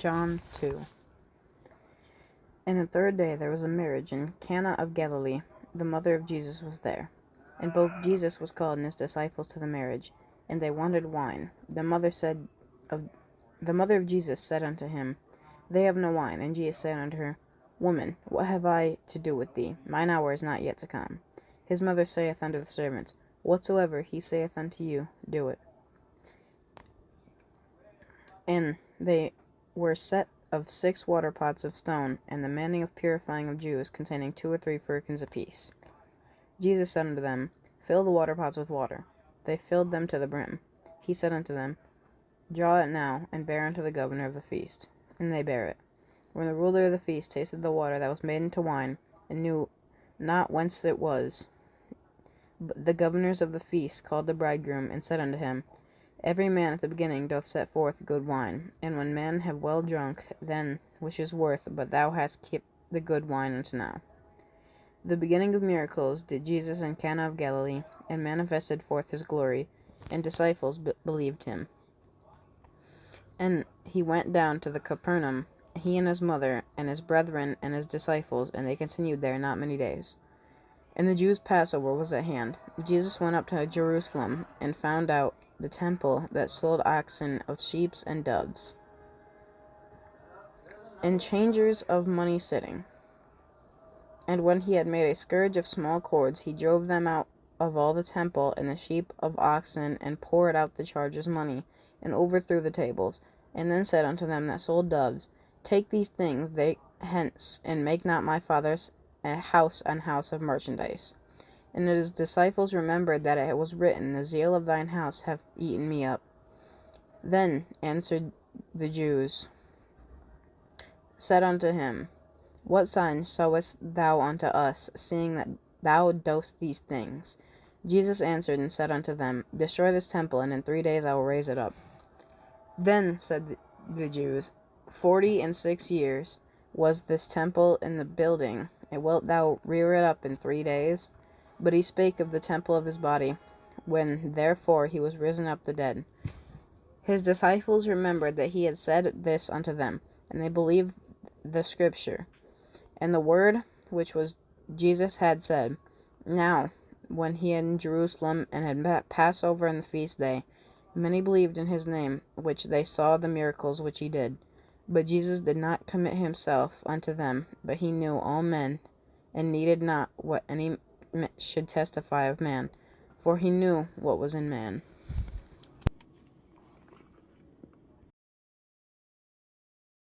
John 2. And the third day there was a marriage in Cana of Galilee. The mother of Jesus was there. And both Jesus was called and his disciples to the marriage, and they wanted wine. The mother of Jesus said unto him, They have no wine. And Jesus said unto her, Woman, what have I to do with thee? Mine hour is not yet to come. His mother saith unto the servants, Whatsoever he saith unto you, do it. And they were set of 6 water pots of stone, and the manning of purifying of Jews, containing 2 or 3 firkins apiece. Jesus said unto them, Fill the water pots with water. They filled them to the brim. He said unto them, Draw it now, and bear unto the governor of the feast. And they bare it. When the ruler of the feast tasted the water that was made into wine, and knew not whence it was, the governors of the feast called the bridegroom, and said unto him, Every man at the beginning doth set forth good wine, and when men have well drunk, then which is worth, but thou hast kept the good wine unto now. The beginning of miracles did Jesus in Cana of Galilee, and manifested forth his glory, and disciples believed him. And he went down to the Capernaum, he and his mother, and his brethren, and his disciples, and they continued there not many days. And the Jews' Passover was at hand. Jesus went up to Jerusalem, and found out the temple that sold oxen of sheep and doves, and changers of money sitting. And when he had made a scourge of small cords, he drove them out of all the temple, and the sheep of oxen, and poured out the chargers' money, and overthrew the tables. And then said unto them that sold doves, Take these things hence, and make not my Father's house an house of merchandise. And his disciples remembered that it was written, The zeal of thine house hath eaten me up. Then answered the Jews, said unto him, What sign showest thou unto us, seeing that thou dost these things? Jesus answered and said unto them, Destroy this temple, and in 3 days I will raise it up. Then said the Jews, 46 years was this temple in the building, and wilt thou rear it up in 3 days? But he spake of the temple of his body. When therefore he was risen up the dead, his disciples remembered that he had said this unto them, and they believed the scripture, and the word which was Jesus had said. Now, when he had in Jerusalem, and had Passover in the feast day, many believed in his name, which they saw the miracles which he did. But Jesus did not commit himself unto them, but he knew all men, and needed not what any should testify of man, for he knew what was in man.